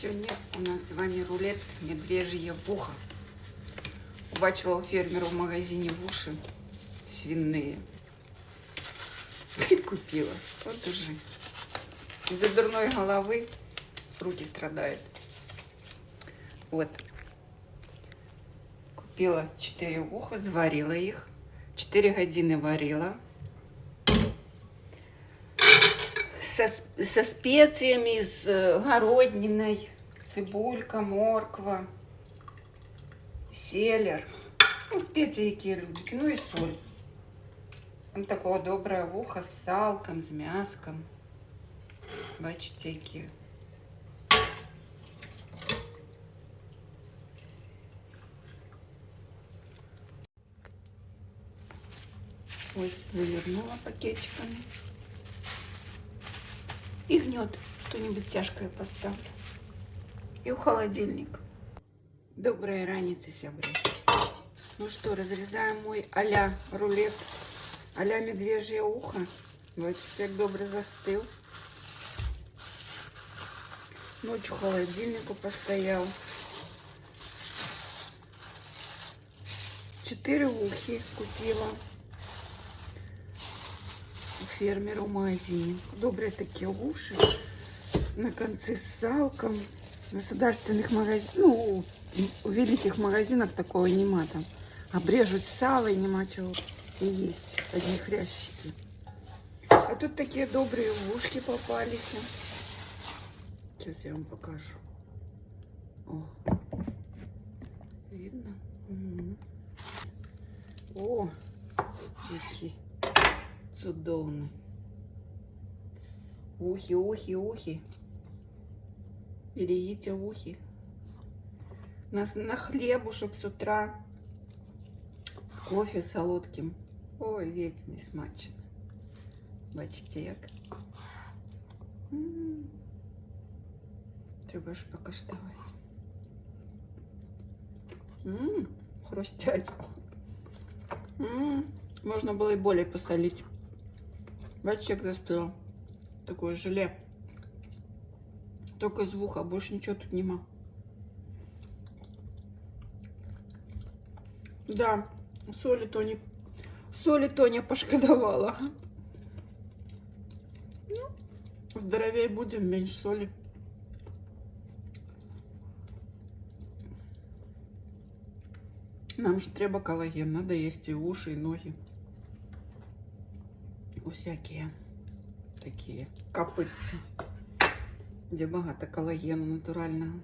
Сегодня у нас с вами рулет медвежье вухо. Убачила у фермера в магазине в уши свиные. И купила. Вот уже. Из-за дурной головы руки страдают. Вот. Купила 4 уха, заварила их. 4 годины варила. Со специями, с городниной, цибулька, морква, селер. Ну, специи, какие любите, ну и соль. Вот такое доброе вухо с салком, с мяском. Бачите, які. Ось завернула пакетиками. И гнет. Что-нибудь тяжкое поставлю. И в холодильник. Доброй раницы, сябры. Ну что, разрезаем мой а-ля рулет, а-ля медвежье ухо. Бачите, як добре застыл. Ночь в холодильнику постоял. 4 ухи купила у фермера в магазине. Добрые такие уши. На конце с салком. В государственных магазинах, ну, у великих магазинах такого нема там. Обрежут сало и нема чего и есть. Одни хрящики. А тут такие добрые ушки попались. Сейчас я вам покажу. О, видно? О, які чудовні. Ухи, ухи, ухи. Берегите ухи. На хлебушек с утра. С кофе солодким. Ой, вечно смачно. Бачите, як. Треба ж покаштувати. Хрустять. Можно было и более посолить. Бачите, как застыло. Такое желе. Только из уха, больше ничего тут нема. Да, соли Тоня пошкодовала. Ну, здоровее будем, меньше соли. Нам же треба колаген, надо есть и уши, и ноги. Усякие такие копытцы, где багато колагену натурального.